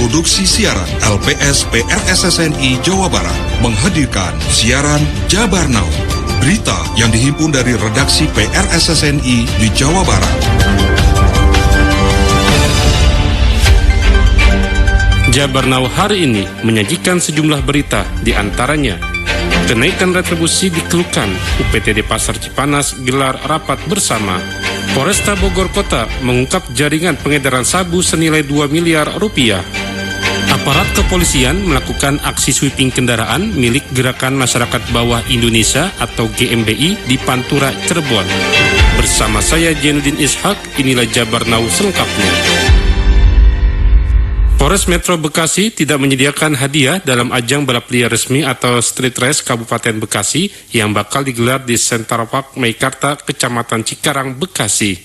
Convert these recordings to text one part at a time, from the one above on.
Produksi Siaran LPS PRSSNI Jawa Barat menghadirkan siaran Jabar Now, berita yang dihimpun dari redaksi PRSSNI di Jawa Barat. Jabar Now hari ini menyajikan sejumlah berita, di antaranya kenaikan retribusi dikeluhkan, UPTD Pasar Cipanas gelar rapat bersama. Polresta Bogor Kota mengungkap jaringan pengedaran sabu senilai 2 miliar rupiah. Aparat kepolisian melakukan aksi sweeping kendaraan milik Gerakan Masyarakat Bawah Indonesia atau GMBI di Pantura, Cirebon. Bersama saya Jenudin Ishak, inilah Jabar Now selengkapnya. Polres Metro Bekasi tidak menyediakan hadiah dalam ajang balap liar resmi atau street race Kabupaten Bekasi yang bakal digelar di Central Park Meikarta, Kecamatan Cikarang, Bekasi.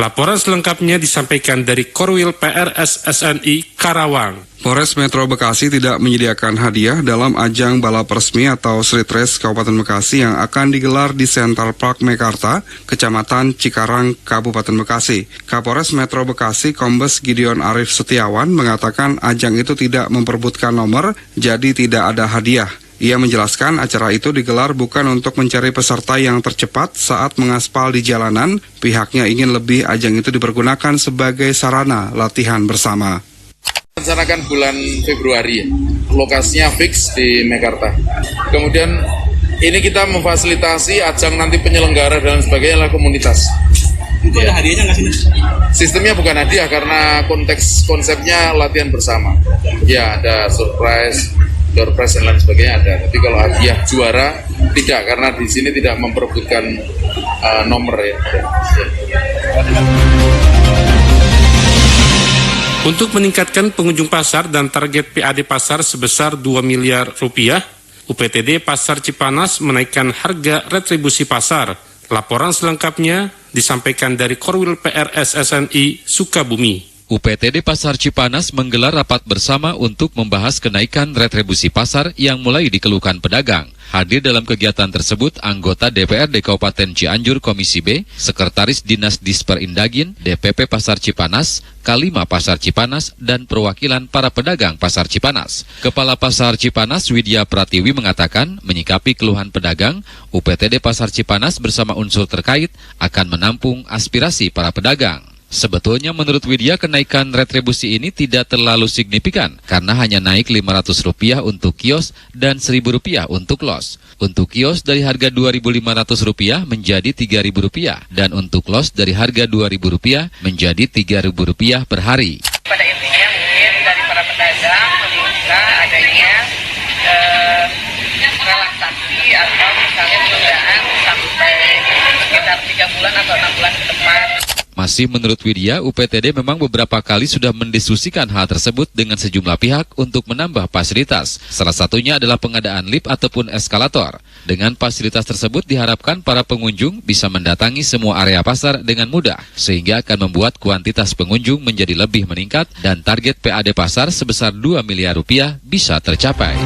Laporan selengkapnya disampaikan dari Korwil PRSSNI Karawang. Polres Metro Bekasi tidak menyediakan hadiah dalam ajang balap resmi atau street race Kabupaten Bekasi yang akan digelar di Central Park Meikarta, Kecamatan Cikarang, Kabupaten Bekasi. Kapolres Metro Bekasi Kombes Gideon Arif Setiawan mengatakan ajang itu tidak memperebutkan nomor, jadi tidak ada hadiah. Ia menjelaskan acara itu digelar bukan untuk mencari peserta yang tercepat saat mengaspal di jalanan. Pihaknya ingin lebih ajang itu dipergunakan sebagai sarana latihan bersama. Rencanakan bulan Februari ya, lokasinya fix di Meikarta. Kemudian ini kita memfasilitasi ajang nanti penyelenggara dan sebagainya adalah komunitas. Itu ada hadiahnya nggak sih? Sistemnya bukan hadiah karena konsepnya latihan bersama. Ya ada surprise, door prize dan lain sebagainya ada. Tapi kalau hadiah juara tidak, karena di sini tidak memperebutkan nomor ya. Untuk meningkatkan pengunjung pasar dan target PAD pasar sebesar 2 miliar rupiah, UPTD Pasar Cipanas menaikkan harga retribusi pasar. Laporan selengkapnya disampaikan dari Korwil PRSSNI Sukabumi. UPTD Pasar Cipanas menggelar rapat bersama untuk membahas kenaikan retribusi pasar yang mulai dikeluhkan pedagang. Hadir dalam kegiatan tersebut anggota DPRD Kabupaten Cianjur Komisi B, Sekretaris Dinas Disperindagin, DPP Pasar Cipanas, Kalima Pasar Cipanas, dan perwakilan para pedagang Pasar Cipanas. Kepala Pasar Cipanas Widya Pratiwi mengatakan, menyikapi keluhan pedagang, UPTD Pasar Cipanas bersama unsur terkait akan menampung aspirasi para pedagang. Sebetulnya menurut Widya kenaikan retribusi ini tidak terlalu signifikan karena hanya naik Rp500 untuk kios dan Rp1.000 untuk los. Untuk kios dari harga Rp2.500 menjadi Rp3.000 dan untuk los dari harga Rp2.000 menjadi Rp3.000 per hari. Pada intinya mungkin dari para pedagang meminta adanya relaksasi atau misalnya penundaan sampai sekitar 3 bulan atau 6 bulan ke depan. Masih menurut Widya, UPTD memang beberapa kali sudah mendiskusikan hal tersebut dengan sejumlah pihak untuk menambah fasilitas. Salah satunya adalah pengadaan lift ataupun eskalator. Dengan fasilitas tersebut diharapkan para pengunjung bisa mendatangi semua area pasar dengan mudah, sehingga akan membuat kuantitas pengunjung menjadi lebih meningkat dan target PAD pasar sebesar Rp2 miliar bisa tercapai.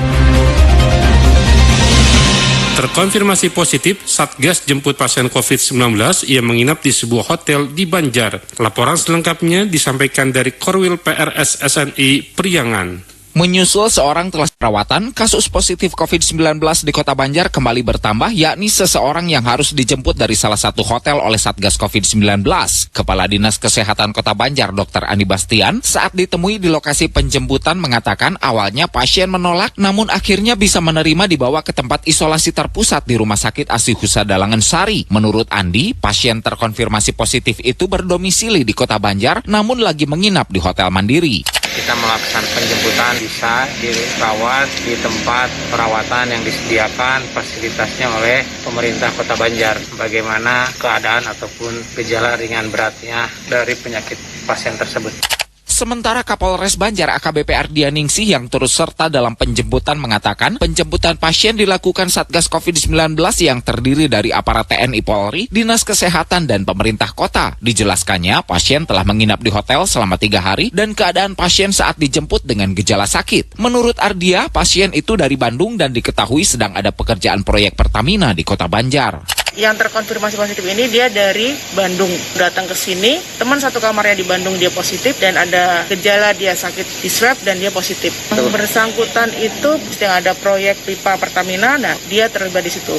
Terkonfirmasi positif, Satgas jemput pasien COVID-19 yang menginap di sebuah hotel di Banjar. Laporan selengkapnya disampaikan dari Korwil PRSSNI Priangan. Menyusul seorang telah perawatan, kasus positif COVID-19 di Kota Banjar kembali bertambah, yakni seseorang yang harus dijemput dari salah satu hotel oleh Satgas COVID-19. Kepala Dinas Kesehatan Kota Banjar, Dr. Andi Bastian, saat ditemui di lokasi penjemputan mengatakan awalnya pasien menolak, namun akhirnya bisa menerima dibawa ke tempat isolasi terpusat di Rumah Sakit Asi Husadalangan Sari. Menurut Andi, pasien terkonfirmasi positif itu berdomisili di Kota Banjar, namun lagi menginap di Hotel Mandiri. Kita melakukan penjemputan bisa dirawat di tempat perawatan yang disediakan fasilitasnya oleh pemerintah Kota Banjar. Bagaimana keadaan ataupun gejala ringan beratnya dari penyakit pasien tersebut. Sementara Kapolres Banjar AKBP Ardianingsih yang turut serta dalam penjemputan mengatakan penjemputan pasien dilakukan Satgas COVID-19 yang terdiri dari aparat TNI Polri, Dinas Kesehatan, dan pemerintah kota. Dijelaskannya pasien telah menginap di hotel selama 3 hari dan keadaan pasien saat dijemput dengan gejala sakit. Menurut Ardia, pasien itu dari Bandung dan diketahui sedang ada pekerjaan proyek Pertamina di Kota Banjar. Yang terkonfirmasi positif ini dia dari Bandung. Datang ke sini, teman satu kamarnya di Bandung dia positif dan ada gejala dia sakit di swab dan dia positif. Yang bersangkutan itu yang ada proyek pipa Pertamina, nah dia terlibat di situ.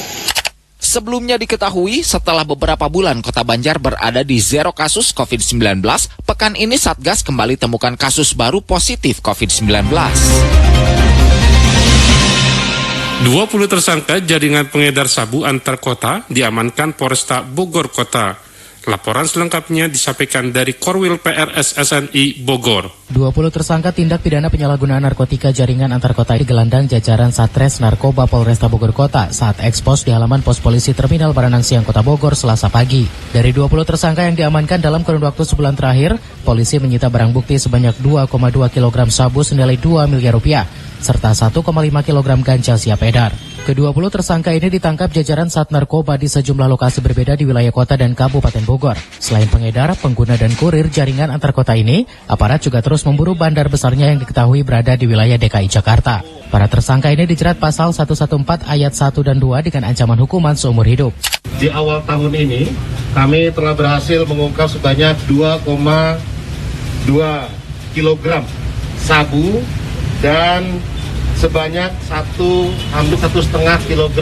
Sebelumnya diketahui, setelah beberapa bulan Kota Banjar berada di zero kasus COVID-19, pekan ini Satgas kembali temukan kasus baru positif COVID-19. 20 tersangka jaringan pengedar sabu antar kota diamankan Polresta Bogor Kota. Laporan selengkapnya disampaikan dari Korwil PRSSNI Bogor. 20 tersangka tindak pidana penyalahgunaan narkotika jaringan antar kota digelandang jajaran Satres Narkoba Polresta Bogor Kota saat ekspos di halaman pos polisi Terminal Baranang Siang Kota Bogor Selasa pagi. Dari 20 tersangka yang diamankan dalam kurun waktu sebulan terakhir, polisi menyita barang bukti sebanyak 2,2 kg sabu senilai 2 miliar rupiah, serta 1,5 kg ganja siap edar. Ke-20 tersangka ini ditangkap jajaran Sat Narkoba di sejumlah lokasi berbeda di wilayah kota dan Kabupaten Bogor. Selain pengedar, pengguna dan kurir jaringan antar kota ini, aparat juga terus memburu bandar besarnya yang diketahui berada di wilayah DKI Jakarta. Para tersangka ini dijerat pasal 114 ayat 1 dan 2 dengan ancaman hukuman seumur hidup. Di awal tahun ini, kami telah berhasil mengungkap sebanyak 2,2 kg sabu dan sebanyak hampir 1,5 kg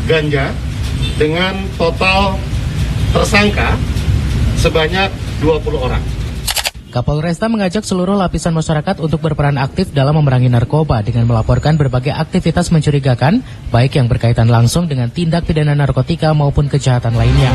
ganja dengan total tersangka sebanyak 20 orang. Kapolresta mengajak seluruh lapisan masyarakat untuk berperan aktif dalam memerangi narkoba dengan melaporkan berbagai aktivitas mencurigakan, baik yang berkaitan langsung dengan tindak pidana narkotika maupun kejahatan lainnya.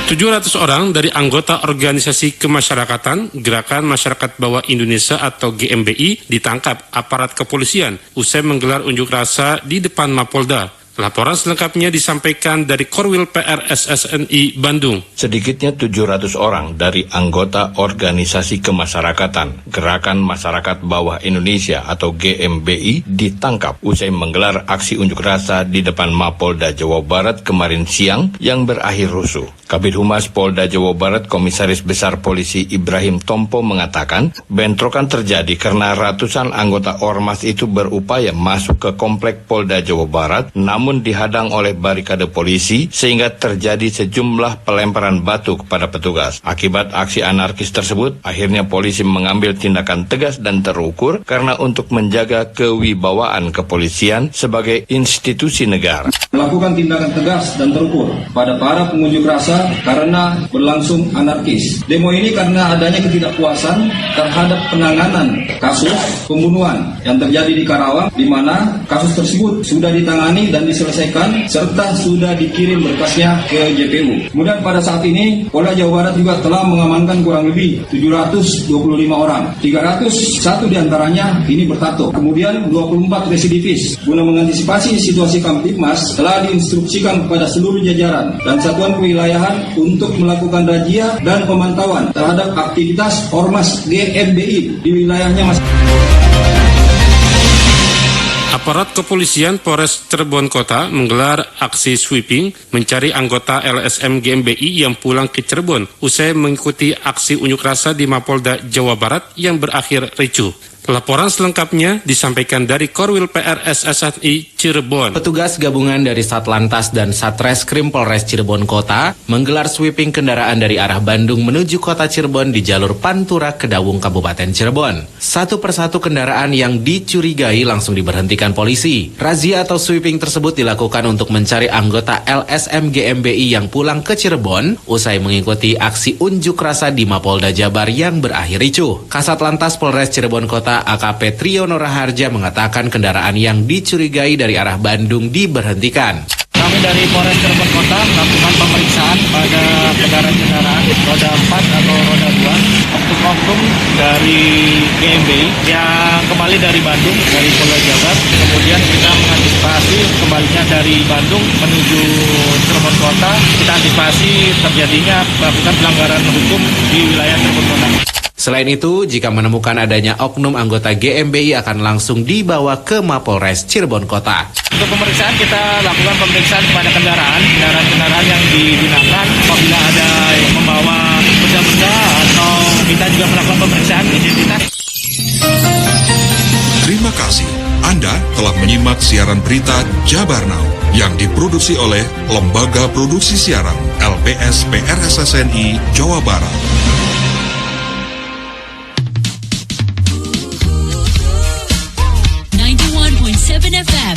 700 orang dari anggota organisasi kemasyarakatan Gerakan Masyarakat Bawah Indonesia atau GMBI ditangkap aparat kepolisian usai menggelar unjuk rasa di depan Mapolda. Laporan selengkapnya disampaikan dari Korwil PRSSNI Bandung. Sedikitnya 700 orang dari anggota organisasi kemasyarakatan Gerakan Masyarakat Bawah Indonesia atau GMBI ditangkap usai menggelar aksi unjuk rasa di depan Mapolda Jawa Barat kemarin siang yang berakhir rusuh. Kabid Humas Polda Jawa Barat Komisaris Besar Polisi Ibrahim Tompo mengatakan bentrokan terjadi karena ratusan anggota ormas itu berupaya masuk ke komplek Polda Jawa Barat namun dihadang oleh barikade polisi sehingga terjadi sejumlah pelemparan batu kepada petugas. Akibat aksi anarkis tersebut, akhirnya polisi mengambil tindakan tegas dan terukur karena untuk menjaga kewibawaan kepolisian sebagai institusi negara. Melakukan tindakan tegas dan terukur pada para pengunjuk rasa karena berlangsung anarkis. Demo ini karena adanya ketidakpuasan terhadap penanganan kasus pembunuhan yang terjadi di Karawang, di mana kasus tersebut sudah ditangani dan diselesaikan serta sudah dikirim berkasnya ke JPU. Kemudian pada saat ini Polda Jawa Barat juga telah mengamankan kurang lebih 725 orang. 301 diantaranya ini bertato. Kemudian 24 residivis. Guna mengantisipasi situasi Kamtibmas telah diinstruksikan kepada seluruh jajaran dan satuan kewilayahan untuk melakukan razia dan pemantauan terhadap aktivitas ormas GMBI di wilayahnya Aparat kepolisian Polres Cirebon Kota menggelar aksi sweeping mencari anggota LSM GMBI yang pulang ke Cirebon usai mengikuti aksi unjuk rasa di Mapolda Jawa Barat yang berakhir ricuh. Laporan selengkapnya disampaikan dari Korwil PRSSNI Cirebon. Petugas gabungan dari Satlantas dan Satreskrim Polres Cirebon Kota menggelar sweeping kendaraan dari arah Bandung menuju kota Cirebon di jalur Pantura Kedawung Kabupaten Cirebon. Satu persatu kendaraan yang dicurigai langsung diberhentikan polisi. Razia atau sweeping tersebut dilakukan untuk mencari anggota LSM GMBI yang pulang ke Cirebon usai mengikuti aksi unjuk rasa di Mapolda Jabar yang berakhir ricuh. Kasat Lantas Polres Cirebon Kota AKP Triyono Raharja mengatakan kendaraan yang dicurigai dari arah Bandung diberhentikan. Kami dari Polres Cirebon Kota melakukan pemeriksaan pada kendaraan roda 4 atau roda 2 oknum dari GMBI yang kembali dari Bandung, dari Polda Jabar. Kemudian kita mengantisipasi kembalinya dari Bandung menuju Cirebon Kota. Kita antisipasi terjadinya melakukan pelanggaran hukum di wilayah Cirebon Kota. Selain itu, jika menemukan adanya oknum anggota GMBI akan langsung dibawa ke Mapolres Cirebon Kota. Untuk pemeriksaan kita lakukan pemeriksaan kepada kendaraan yang digunakan apabila ada yang membawa benda-benda atau kita juga melakukan pemeriksaan identitas. Terima kasih. Anda telah menyimak siaran berita Jabar Now. yang diproduksi oleh Lembaga Produksi Siaran LPS PRSSNI Jawa Barat. FM